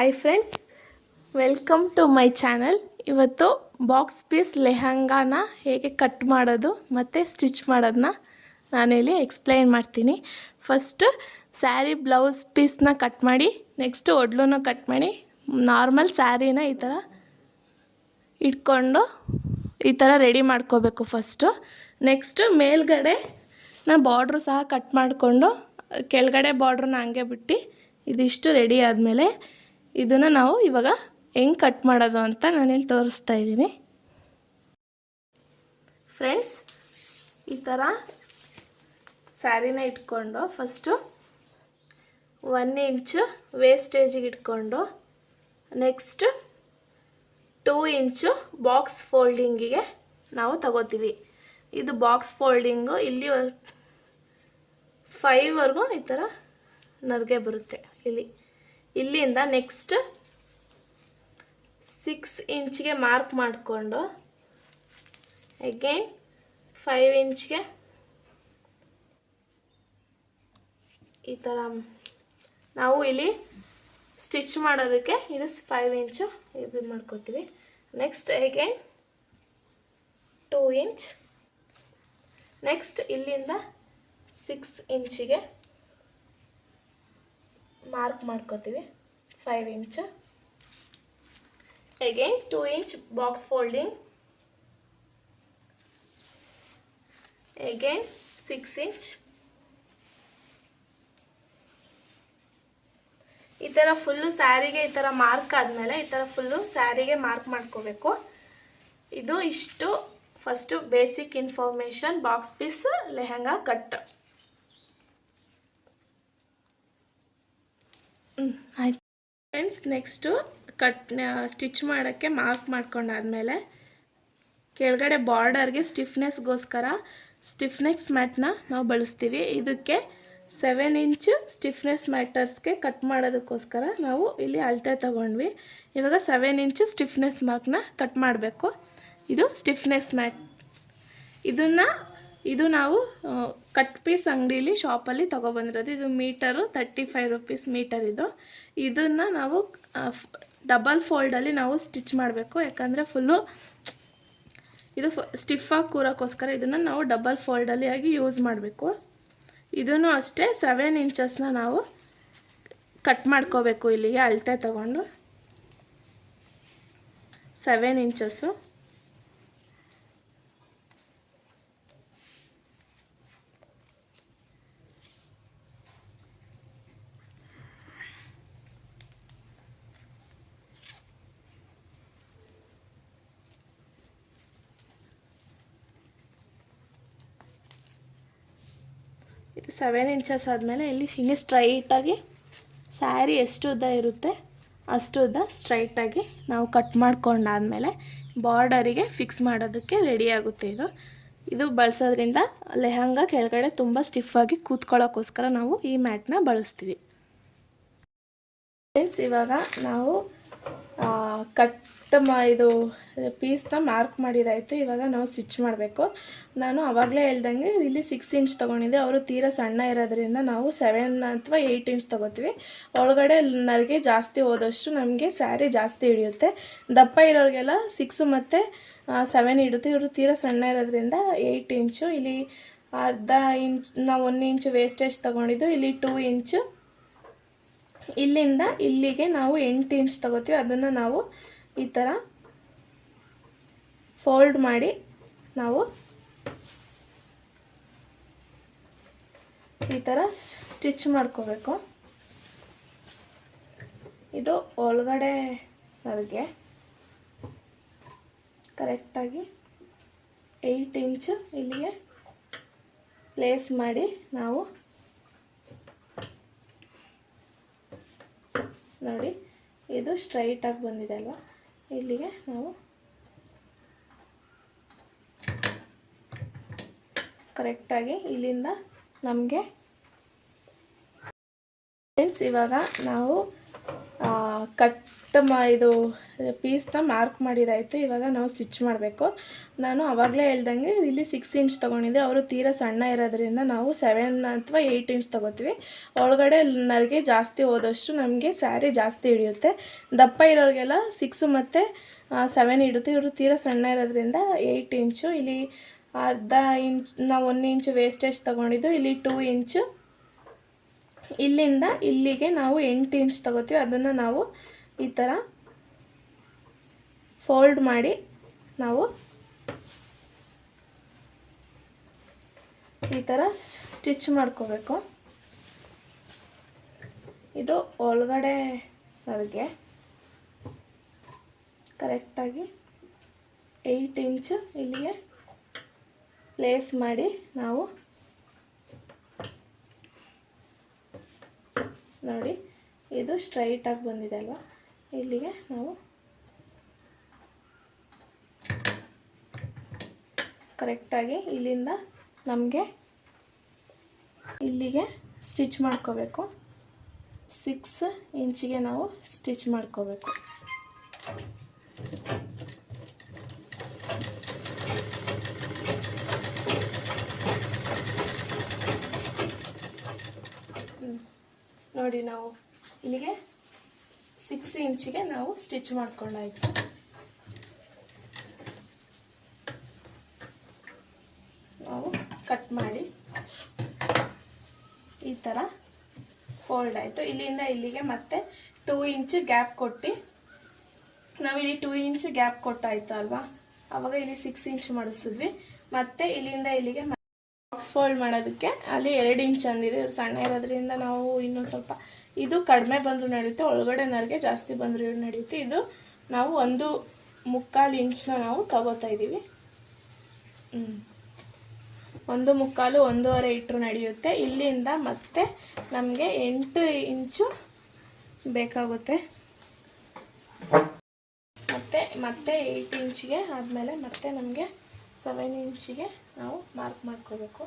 Hi friends, welcome to my channel. ಇವತ್ತು box piece ಲೆಹಂಗಾನ ಹೇಗೆ ಕಟ್ ಮಾಡೋದು ಮತ್ತು ಸ್ಟಿಚ್ ಮಾಡೋದನ್ನ ನಾನಿಲ್ಲಿ ಎಕ್ಸ್ಪ್ಲೈನ್ ಮಾಡ್ತೀನಿ. ಫಸ್ಟ್ ಸ್ಯಾರಿ ಬ್ಲೌಸ್ ಪೀಸ್ನ ಕಟ್ ಮಾಡಿ, ನೆಕ್ಸ್ಟು ಒಡ್ಲೂ ಕಟ್ ಮಾಡಿ, ನಾರ್ಮಲ್ ಸ್ಯಾರಿನ ಈ ಥರ ಇಟ್ಕೊಂಡು ಈ ಥರ ರೆಡಿ ಮಾಡ್ಕೋಬೇಕು ಫಸ್ಟು. ನೆಕ್ಸ್ಟು ಮೇಲ್ಗಡೆ ಬಾರ್ಡ್ರು ಸಹ ಕಟ್ ಮಾಡಿಕೊಂಡು ಕೆಳಗಡೆ ಬಾರ್ಡ್ರನ್ನ ಹಂಗೆ ಬಿಟ್ಟು ಇದಿಷ್ಟು ರೆಡಿ ಆದಮೇಲೆ ಇದನ್ನು ನಾವು ಇವಾಗ ಹೆಂಗೆ ಕಟ್ ಮಾಡೋದು ಅಂತ ನಾನಿಲ್ಲಿ ತೋರಿಸ್ತಾ ಇದ್ದೀನಿ. ಫ್ರೆಂಡ್ಸ್, ಈ ಥರ ಸ್ಯಾರಿನ ಇಟ್ಕೊಂಡು ಫಸ್ಟು 1 ಇಂಚು ವೇಸ್ಟೇಜಿಗೆ ಇಟ್ಕೊಂಡು, ನೆಕ್ಸ್ಟ್ 2 ಇಂಚು ಬಾಕ್ಸ್ ಫೋಲ್ಡಿಂಗಿಗೆ ನಾವು ತಗೋತೀವಿ. ಇದು ಬಾಕ್ಸ್ ಫೋಲ್ಡಿಂಗು ಇಲ್ಲಿ 5ವರೆಗೂ ಈ ಥರ ನರ್ಗೆ ಬರುತ್ತೆ. ಇಲ್ಲಿಂದ ನೆಕ್ಸ್ಟ್ 6 ಇಂಚ್ಗೆ ಮಾರ್ಕ್ ಮಾಡಿಕೊಂಡು ಅಗೇನ್ 5 ಇಂಚ್ಗೆ ಈ ಥರ ನಾವು ಇಲ್ಲಿ ಸ್ಟಿಚ್ ಮಾಡೋದಕ್ಕೆ ಇದು 5 ಇಂಚು ಇದು ಮಾಡ್ಕೋತೀವಿ. ನೆಕ್ಸ್ಟ್ ಅಗೇನ್ 2 ಇಂಚ್, ನೆಕ್ಸ್ಟ್ ಇಲ್ಲಿಂದ 6 ಇಂಚಿಗೆ ಮಾರ್ಕ್ ಮಾಡ್ಕೋತೀವಿ 5 inch. Again 2 inch box folding, again 6 inch. ಈ ಥರ ಫುಲ್ಲು ಸ್ಯಾರಿಗೆ ಈ ಥರ ಮಾರ್ಕ್ ಆದಮೇಲೆ ಈ ಥರ ಫುಲ್ಲು ಸ್ಯಾರಿಗೆ ಮಾರ್ಕ್ ಮಾಡ್ಕೋಬೇಕು. ಇದು ಇಷ್ಟು first basic information box piece lehenga cut. ಆಯ್ತು ಫ್ರೆಂಡ್ಸ್, ನೆಕ್ಸ್ಟು ಸ್ಟಿಚ್ ಮಾಡೋಕ್ಕೆ ಮಾರ್ಕ್ ಮಾಡ್ಕೊಂಡಾದ್ಮೇಲೆ ಕೆಳಗಡೆ ಬಾರ್ಡರ್ಗೆ ಸ್ಟಿಫ್ನೆಸ್ಗೋಸ್ಕರ ಸ್ಟಿಫ್ನೆಸ್ ಮ್ಯಾಟ್ನ ನಾವು ಬಳಸ್ತೀವಿ. ಇದಕ್ಕೆ 7 ಇಂಚು ಸ್ಟಿಫ್ನೆಸ್ ಮ್ಯಾಟರ್ಸ್ಗೆ ಕಟ್ ಮಾಡೋದಕ್ಕೋಸ್ಕರ ನಾವು ಇಲ್ಲಿ ಅಳತೆ ತಗೊಂಡ್ವಿ. ಇವಾಗ 7 ಇಂಚು ಸ್ಟಿಫ್ನೆಸ್ ಮಾರ್ಕ್ನ ಕಟ್ ಮಾಡಬೇಕು. ಇದು ಸ್ಟಿಫ್ನೆಸ್ ಮ್ಯಾಟ್. ಇದು ನಾವು ಕಟ್ ಪೀಸ್ ಅಂಗಡೀಲಿ ಶಾಪಲ್ಲಿ ತೊಗೊಬಂದಿರೋದು. ಇದು ಮೀಟರು 35 ರುಪೀಸ್ ಮೀಟರ್. ಇದನ್ನು ನಾವು ಡಬಲ್ ಫೋಲ್ಡಲ್ಲಿ ನಾವು ಸ್ಟಿಚ್ ಮಾಡಬೇಕು. ಯಾಕಂದರೆ ಫುಲ್ಲು ಇದು ಸ್ಟಿಫಾಗಿ ಕೂರೋಕ್ಕೋಸ್ಕರ ಇದನ್ನು ನಾವು ಡಬಲ್ ಫೋಲ್ಡಲ್ಲಿ ಆಗಿ ಯೂಸ್ ಮಾಡಬೇಕು. ಇದನ್ನು ಅಷ್ಟೇ 7 ಇಂಚಸ್ನ ನಾವು ಕಟ್ ಮಾಡ್ಕೋಬೇಕು. ಇಲ್ಲಿಗೆ ಅಳತೆ ತಗೊಂಡು 7 ಇಂಚಸ್ಸು. ಇದು 7 ಇಂಚಸ್ ಆದಮೇಲೆ ಇಲ್ಲಿ ಹಿಂಗೆ ಸ್ಟ್ರೈಟಾಗಿ ಸ್ಯಾರಿ ಎಷ್ಟು ಉದ್ದ ಇರುತ್ತೆ ಅಷ್ಟು ಉದ್ದ ಸ್ಟ್ರೈಟಾಗಿ ನಾವು ಕಟ್ ಮಾಡ್ಕೊಂಡಾದಮೇಲೆ ಬಾರ್ಡರಿಗೆ ಫಿಕ್ಸ್ ಮಾಡೋದಕ್ಕೆ ರೆಡಿ ಆಗುತ್ತೆ. ಇದು ಬಳಸೋದ್ರಿಂದ ಲೆಹಂಗಾ ಕೆಳಗಡೆ ತುಂಬ ಸ್ಟಿಫಾಗಿ ಕೂತ್ಕೊಳ್ಳೋಕ್ಕೋಸ್ಕರ ನಾವು ಈ ಮ್ಯಾಟ್ನ ಬಳಸ್ತೀವಿ. ಫ್ರೆಂಡ್ಸ್, ಇವಾಗ ನಾವು ಇದು ಪೀಸ್ನ ಮಾರ್ಕ್ ಮಾಡಿದಾಯಿತು. ಇವಾಗ ನಾವು ಸ್ಟಿಚ್ ಮಾಡಬೇಕು. ನಾನು ಆವಾಗಲೇ ಹೇಳ್ದಂಗೆ ಇಲ್ಲಿ 6 ಇಂಚ್ ತೊಗೊಂಡಿದ್ದೆ. ಅವರು ತೀರಾ ಸಣ್ಣ ಇರೋದ್ರಿಂದ ನಾವು 7 ಅಥವಾ 8 ಇಂಚ್ ತೊಗೋತೀವಿ. ಒಳಗಡೆ ನರಿಗೆ ಜಾಸ್ತಿ ಹೋದಷ್ಟು ನಮಗೆ ಸ್ಯಾರಿ ಜಾಸ್ತಿ ಹಿಡಿಯುತ್ತೆ. ದಪ್ಪ ಇರೋರಿಗೆಲ್ಲ 6 ಮತ್ತು 7 ಹಿಡಿಯುತ್ತೆ. ಇವರು ತೀರಾ ಸಣ್ಣ ಇರೋದ್ರಿಂದ 8 ಇಂಚು. ಇಲ್ಲಿ ಅರ್ಧ ಇಂಚ್ ನಾವು 1 ಇಂಚು ವೇಸ್ಟೇಜ್ ತೊಗೊಂಡಿದ್ದು. ಇಲ್ಲಿ 2 ಇಂಚು. ಇಲ್ಲಿಂದ ಇಲ್ಲಿಗೆ ನಾವು 8 ಇಂಚ್ ತೊಗೋತೀವಿ. ಅದನ್ನು ನಾವು ಈ ಥರ ಫೋಲ್ಡ್ ಮಾಡಿ ನಾವು ಈ ಥರ ಸ್ಟಿಚ್ ಮಾಡ್ಕೋಬೇಕು. ಇದು ಒಳಗಡೆ ನರಿಗೆ ಕರೆಕ್ಟಾಗಿ 8 ಇಂಚು ಇಲ್ಲಿಗೆ ಪ್ಲೇಸ್ ಮಾಡಿ ನಾವು ನೋಡಿ, ಇದು ಸ್ಟ್ರೈಟಾಗಿ ಬಂದಿದೆ ಅಲ್ವಾ. ಇಲ್ಲಿಗೆ ನಾವು ಕರೆಕ್ಟಾಗಿ ಇಲ್ಲಿಂದ ನಮಗೆ ಫ್ರೆಂಡ್ಸ್, ಇವಾಗ ನಾವು ಇದು ಪೀಸ್ನ ಮಾರ್ಕ್ ಮಾಡಿದಾಯಿತು. ಇವಾಗ ನಾವು ಸ್ಟಿಚ್ ಮಾಡಬೇಕು. ನಾನು ಆವಾಗಲೇ ಹೇಳ್ದಂಗೆ ಇಲ್ಲಿ 6 ಇಂಚ್ ತೊಗೊಂಡಿದ್ದೆ. ಅವರು ತೀರಾ ಸಣ್ಣ ಇರೋದ್ರಿಂದ ನಾವು 7 ಅಥವಾ 8 ಇಂಚ್ ತೊಗೋತೀವಿ. ಒಳಗಡೆ ನರಿಗೆ ಜಾಸ್ತಿ ಹೋದಷ್ಟು ನಮಗೆ ಸ್ಯಾರಿ ಜಾಸ್ತಿ ಹಿಡಿಯುತ್ತೆ. ದಪ್ಪ ಇರೋರಿಗೆಲ್ಲ 6 ಮತ್ತು 7 ಹಿಡಿಯುತ್ತೆ. ಇವರು ತೀರಾ ಸಣ್ಣ ಇರೋದ್ರಿಂದ 8 ಇಂಚು. ಇಲ್ಲಿ ಅರ್ಧ ಇಂಚ್ ನಾವು 1 ಇಂಚು ವೇಸ್ಟೇಜ್ ತೊಗೊಂಡಿದ್ದು. ಇಲ್ಲಿ 2 ಇಂಚು. ಇಲ್ಲಿಂದ ಇಲ್ಲಿಗೆ ನಾವು 8 ಇಂಚ್ ತೊಗೋತೀವಿ. ಅದನ್ನು ನಾವು ಈ ಥರ ಫೋಲ್ಡ್ ಮಾಡಿ ನಾವು ಈ ಥರ ಸ್ಟಿಚ್ ಮಾಡ್ಕೋಬೇಕು. ಇದು ಒಳಗಡೆ ನರಿಗೆ ಕರೆಕ್ಟಾಗಿ 8 ಇಂಚು ಇಲ್ಲಿಗೆ ಪ್ಲೇಸ್ ಮಾಡಿ ನಾವು ನೋಡಿ, ಇದು ಸ್ಟ್ರೈಟಾಗಿ ಬಂದಿದೆ ಅಲ್ವಾ, ಇಲ್ಲಿಗೆ ನಾವು ಕರೆಕ್ಟಾಗಿ ಇಲ್ಲಿಂದ ನಮಗೆ ಇಲ್ಲಿಗೆ ಸ್ಟಿಚ್ ಮಾಡ್ಕೋಬೇಕು. 6 ಇಂಚಿಗೆ ನಾವು ಸ್ಟಿಚ್ ಮಾಡ್ಕೋಬೇಕು. ನೋಡಿ, ನಾವು ಇಲ್ಲಿಗೆ 6 ಇಂಚಿಗೆ ನಾವು ಸ್ಟಿಚ್ ಮಾಡ್ಕೊಂಡಾಯ್ತು. ನಾವು ಕಟ್ ಮಾಡಿ ಈ ಥರ ಫೋಲ್ಡ್ ಆಯಿತು. ಇಲ್ಲಿಂದ ಇಲ್ಲಿಗೆ ಮತ್ತೆ 2 ಇಂಚ್ ಗ್ಯಾಪ್ ಕೊಟ್ಟು ನಾವಿಲ್ಲಿ 2 ಇಂಚ್ ಗ್ಯಾಪ್ ಕೊಟ್ಟಾಯ್ತು ಅಲ್ವಾ, ಆವಾಗ ಇಲ್ಲಿ 6 ಇಂಚ್ ಮಾಡಿಸಿದ್ವಿ. ಮತ್ತೆ ಇಲ್ಲಿಂದ ಇಲ್ಲಿಗೆ ಬಾಕ್ಸ್ ಫೋಲ್ಡ್ ಮಾಡೋದಕ್ಕೆ ಅಲ್ಲಿ 2 ಇಂಚ್ ಅಂದಿದೆ. ಸಣ್ಣ ಇರೋದ್ರಿಂದ ನಾವು ಇನ್ನೂ ಸ್ವಲ್ಪ, ಇದು ಕಡಿಮೆ ಬಂದರೂ ನಡೆಯುತ್ತೆ, ಒಳಗಡೆ ನರಿಗೆ ಜಾಸ್ತಿ ಬಂದರೂ ನಡೆಯುತ್ತೆ. ಇದು ನಾವು 1.25 ಇಂಚನ್ನ ನಾವು ತಗೋತಾ ಇದ್ದೀವಿ. 1.25 1.25 ಇಟ್ಟರು ನಡೆಯುತ್ತೆ. ಇಲ್ಲಿಂದ ಮತ್ತೆ ನಮಗೆ 8 ಇಂಚು ಬೇಕಾಗುತ್ತೆ. ಮತ್ತೆ 8 ಇಂಚಿಗೆ ಆದಮೇಲೆ ಮತ್ತೆ ನಮಗೆ 7 ಇಂಚಿಗೆ ನಾವು ಮಾರ್ಕ್ ಮಾಡ್ಕೋಬೇಕು.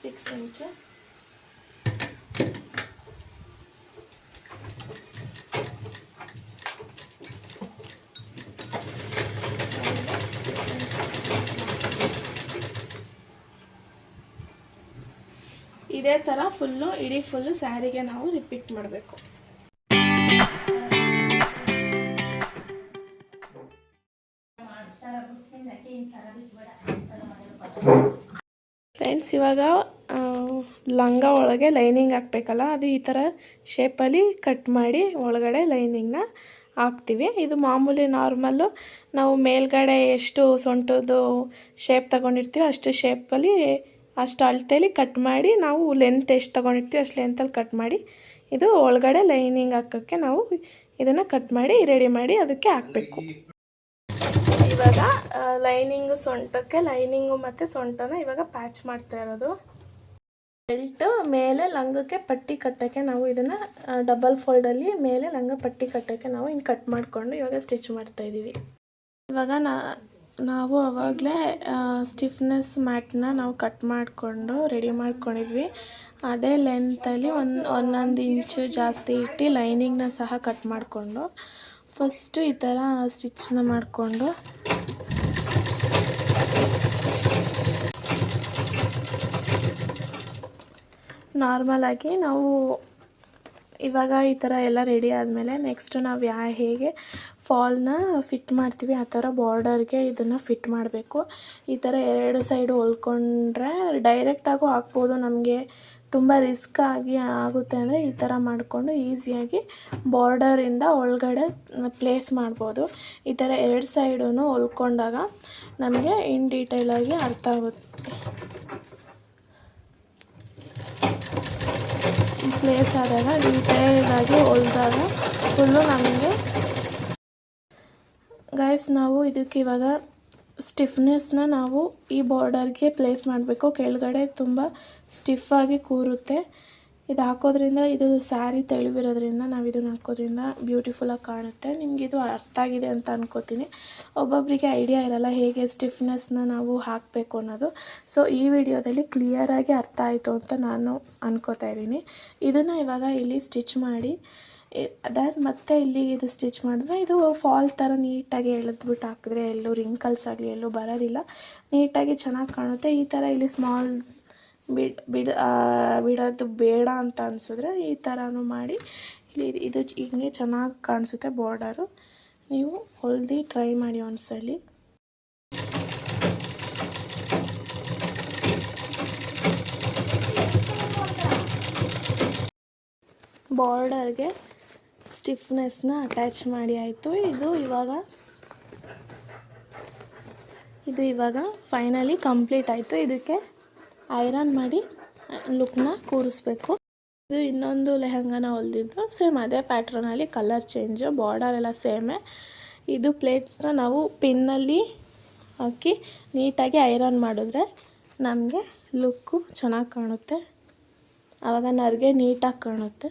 ಸಿಕ್ಸ್ ಇಂಚು ಇದೇ ಥರ ಇಡೀ ಫುಲ್ಲು ಸ್ಯಾರಿಗೆ ನಾವು ರಿಪೀಟ್ ಮಾಡಬೇಕು. ಫ್ರೆಂಡ್ಸ್, ಇವಾಗ ಲಂಗ ಒಳಗೆ ಲೈನಿಂಗ್ ಹಾಕಬೇಕಲ್ಲ, ಅದು ಈ ಥರ ಶೇಪಲ್ಲಿ ಕಟ್ ಮಾಡಿ ಒಳಗಡೆ ಲೈನಿಂಗ್ನ ಹಾಕ್ತೀವಿ. ಇದು ಮಾಮೂಲಿ ನಾರ್ಮಲ್ಲು ನಾವು ಮೇಲ್ಗಡೆ ಎಷ್ಟು ಸೊಂಟದ್ದು ಶೇಪ್ ತಗೊಂಡಿರ್ತೀವಿ ಅಷ್ಟು ಶೇಪಲ್ಲಿ, ಅಷ್ಟು ಅಳತೆಯಲ್ಲಿ ಕಟ್ ಮಾಡಿ, ನಾವು ಲೆಂತ್ ಎಷ್ಟು ತೊಗೊಂಡಿರ್ತೀವಿ ಅಷ್ಟು ಲೆಂತಲ್ಲಿ ಕಟ್ ಮಾಡಿ, ಇದು ಒಳಗಡೆ ಲೈನಿಂಗ್ ಹಾಕೋಕ್ಕೆ ನಾವು ಇದನ್ನು ಕಟ್ ಮಾಡಿ ರೆಡಿ ಮಾಡಿ ಅದಕ್ಕೆ ಹಾಕಬೇಕು. ಇವಾಗ ಲೈನಿಂಗು ಸೊಂಟಕ್ಕೆ, ಲೈನಿಂಗು ಮತ್ತು ಸೊಂಟನ ಇವಾಗ ಪ್ಯಾಚ್ ಮಾಡ್ತಾ ಇರೋದು. ಬೆಲ್ಟ್ ಮೇಲೆ ಲಂಗಕ್ಕೆ ಪಟ್ಟಿ ಕಟ್ಟೋಕ್ಕೆ ನಾವು ಇದನ್ನು ಡಬಲ್ ಫೋಲ್ಡಲ್ಲಿ ಮೇಲೆ ಲಂಗ ಪಟ್ಟಿ ಕಟ್ಟೋಕ್ಕೆ ನಾವು ಹಿಂಗೆ ಕಟ್ ಮಾಡಿಕೊಂಡು ಇವಾಗ ಸ್ಟಿಚ್ ಮಾಡ್ತಾಯಿದ್ದೀವಿ. ಇವಾಗ ನಾವು ಆವಾಗಲೇ ಸ್ಟಿಫ್ನೆಸ್ ಮ್ಯಾಟ್ನ ನಾವು ಕಟ್ ಮಾಡಿಕೊಂಡು ರೆಡಿ ಮಾಡ್ಕೊಂಡಿದ್ವಿ. ಅದೇ ಲೆಂತಲ್ಲಿ ಒಂದೊಂದು ಇಂಚು ಜಾಸ್ತಿ ಇಟ್ಟು ಲೈನಿಂಗ್ನ ಸಹ ಕಟ್ ಮಾಡಿಕೊಂಡು ಫಸ್ಟು ಈ ಥರ ಸ್ಟಿಚ್ನ ಮಾಡಿಕೊಂಡು ನಾರ್ಮಲಾಗಿ ನಾವು ಇವಾಗ ಈ ಥರ ಎಲ್ಲ ರೆಡಿ ಆದಮೇಲೆ ನೆಕ್ಸ್ಟ್ ನಾವು ಹೇಗೆ ಫಾಲ್ನ ಫಿಟ್ ಮಾಡ್ತೀವಿ ಆ ಥರ ಬಾರ್ಡರ್ಗೆ ಇದನ್ನು ಫಿಟ್ ಮಾಡಬೇಕು. ಈ ಥರ 2 ಸೈಡು ಹೊಲ್ಕೊಂಡ್ರೆ ಡೈರೆಕ್ಟಾಗೂ ಹಾಕ್ಬೋದು. ನಮಗೆ ತುಂಬ ರಿಸ್ಕ್ ಆಗುತ್ತೆ ಅಂದರೆ ಈ ಥರ ಮಾಡಿಕೊಂಡು ಈಸಿಯಾಗಿ ಬಾರ್ಡರಿಂದ ಒಳಗಡೆ ಪ್ಲೇಸ್ ಮಾಡ್ಬೋದು. ಈ ಥರ 2 ಸೈಡೂ ಹೊಲ್ಕೊಂಡಾಗ ನಮಗೆ ಇನ್ ಡೀಟೇಲಾಗಿ ಅರ್ಥ ಆಗುತ್ತೆ. ಪ್ಲೇಸ್ ಆದಾಗ ಡೀಟೇಲಾಗಿ ಹೊಲ್ದಾಗ ಫುಲ್ಲು ನಮಗೆ ಗೈಸ್, ನಾವು ಇದಕ್ಕೆ ಇವಾಗ ಸ್ಟಿಫ್ನೆಸ್ನ ನಾವು ಈ ಬಾರ್ಡರ್ಗೆ ಪ್ಲೇಸ್ ಮಾಡಬೇಕು. ಕೆಳಗಡೆ ತುಂಬ ಸ್ಟಿಫಾಗಿ ಕೂರುತ್ತೆ. ಇದು ಹಾಕೋದ್ರಿಂದ ಇದು ಸ್ಯಾರಿ ತೆಳುವಿರೋದ್ರಿಂದ ನಾವು ಇದನ್ನು ಹಾಕೋದ್ರಿಂದ ಬ್ಯೂಟಿಫುಲ್ಲಾಗಿ ಕಾಣುತ್ತೆ. ನಿಮ್ಗೆ ಇದು ಅರ್ಥ ಆಗಿದೆ ಅಂತ ಅನ್ಕೋತೀನಿ. ಒಬ್ಬೊಬ್ಬರಿಗೆ ಐಡಿಯಾ ಇರಲ್ಲ ಹೇಗೆ ಸ್ಟಿಫ್ನೆಸ್ನ ನಾವು ಹಾಕಬೇಕು ಅನ್ನೋದು. ಸೊ ಈ ವಿಡಿಯೋದಲ್ಲಿ ಕ್ಲಿಯರಾಗಿ ಅರ್ಥ ಆಯಿತು ಅಂತ ನಾನು ಅನ್ಕೋತಾ ಇದ್ದೀನಿ. ಇದನ್ನು ಇವಾಗ ಇಲ್ಲಿ ಸ್ಟಿಚ್ ಮಾಡಿ ಅದಾದ ಮತ್ತೆ ಇಲ್ಲಿ ಇದು ಸ್ಟಿಚ್ ಮಾಡಿದ್ರೆ ಇದು ಫಾಲ್ ಥರ ನೀಟಾಗಿ ಎಳೆದ್ಬಿಟ್ಟು ಹಾಕಿದ್ರೆ ಎಲ್ಲೂ ರಿಂಕಲ್ಸ್ ಆಗಲಿ ಎಲ್ಲೂ ಬರೋದಿಲ್ಲ, ನೀಟಾಗಿ ಚೆನ್ನಾಗಿ ಕಾಣುತ್ತೆ. ಈ ಥರ ಇಲ್ಲಿ ಸ್ಮಾಲ್ ಬಿಡೋದು ಬೇಡ ಅಂತ ಅನಿಸಿದ್ರೆ ಈ ಥರನೂ ಮಾಡಿ ಇಲ್ಲಿ ಇದು ಹಿಂಗೆ ಚೆನ್ನಾಗಿ ಕಾಣಿಸುತ್ತೆ ಬಾರ್ಡರು. ನೀವು ಹೊಲ್ದು ಟ್ರೈ ಮಾಡಿ ಒಂದ್ಸಲಿ. ಬಾರ್ಡರ್ಗೆ ಸ್ಟಿಫ್ನೆಸ್ನ ಅಟ್ಯಾಚ್ ಮಾಡಿ ಆಯಿತು. ಇದು ಇವಾಗ ಫೈನಲಿ ಕಂಪ್ಲೀಟ್ ಆಯಿತು. ಇದಕ್ಕೆ ಐರನ್ ಮಾಡಿ ಲುಕ್ನ ಕೂರಿಸ್ಬೇಕು. ಇದು ಇನ್ನೊಂದು ಲೆಹಂಗಾನ ಹೊಲ್ದಿದ್ದು ಸೇಮ್ ಅದೇ ಪ್ಯಾಟ್ರನಲ್ಲಿ, ಕಲರ್ ಚೇಂಜು, ಬಾರ್ಡರ್ ಎಲ್ಲ ಸೇಮೇ. ಇದು ಪ್ಲೇಟ್ಸ್ನ ನಾವು ಪಿನ್ನಲ್ಲಿ ಹಾಕಿ ನೀಟಾಗಿ ಐರನ್ ಮಾಡಿದ್ರೆ ನಮಗೆ ಲುಕ್ಕು ಚೆನ್ನಾಗಿ ಕಾಣುತ್ತೆ. ಆವಾಗ ನರಿಗೆ ನೀಟಾಗಿ ಕಾಣುತ್ತೆ.